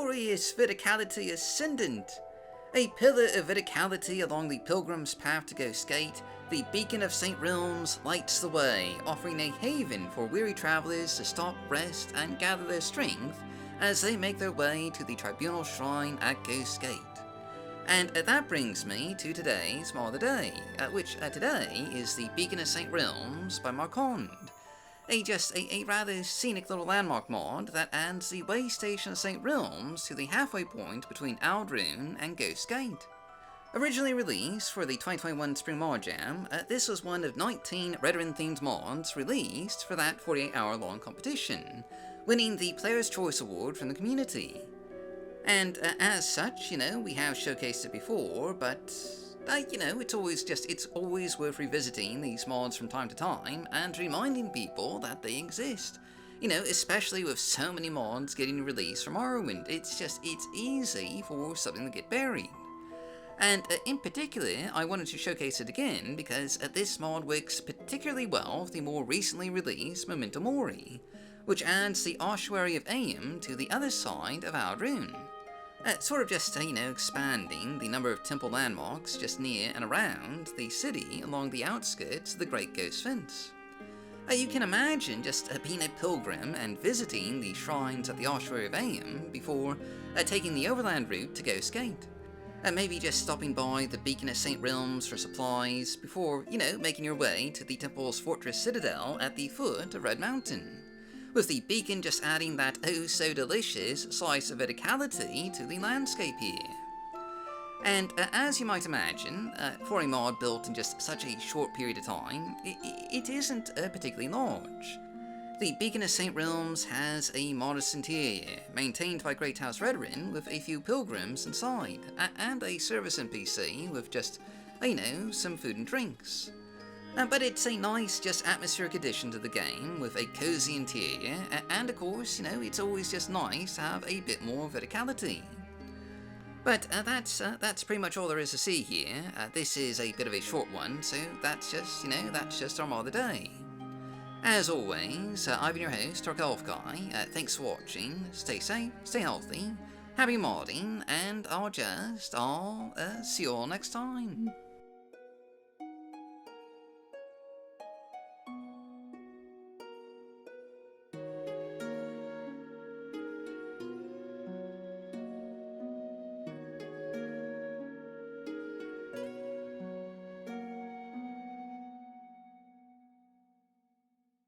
glorious Verticality Ascendant. A pillar of verticality along the pilgrim's path to Ghost Gate, the Beacon of St. Realms lights the way, offering a haven for weary travelers to stop, rest, and gather their strength as they make their way to the Tribunal Shrine at Ghost Gate. And that brings me to today's Mod of the Day, which today is the Beacon of St. Realms by Marquand. A rather scenic little landmark mod that adds the way station of St. Realms to the halfway point between Aldrune and Ghost Gate. Originally released for the 2021 Spring Mod Jam, this was one of 19 Redoran-themed mods released for that 48-hour-long competition, winning the Player's Choice Award from the community. And as such, we have showcased it before, but it's always worth revisiting these mods from time to time and reminding people that they exist. Especially with so many mods getting released from Morrowind, it's easy for something to get buried. And in particular, I wanted to showcase it again because this mod works particularly well with the more recently released Memento Mori, which adds the Ossuary of Aeum to the other side of Aldrune. Expanding the number of temple landmarks just near and around the city along the outskirts of the Great Ghost Fence. You can imagine just being a pilgrim and visiting the shrines at the Ossuary of Aeum before taking the overland route to Ghost Gate. Maybe just stopping by the Beacon of St. Realms for supplies before, making your way to the temple's fortress citadel at the foot of Red Mountain, with the beacon just adding that oh-so-delicious slice of verticality to the landscape here. And as you might imagine, for a mod built in just such a short period of time, it isn't particularly large. The Beacon of St. Realms has a modest interior, maintained by Great House Redoran, with a few pilgrims inside, and a service NPC with just, some food and drinks. But it's a nice, atmospheric addition to the game, with a cozy interior, and of course, it's always just nice to have a bit more verticality. But that's pretty much all there is to see here. This is a bit of a short one, so that's just our Mod of the Day. As always, I've been your host, Dark Elf Guy. Thanks for watching, stay safe, stay healthy, happy modding, and I'll see you all next time.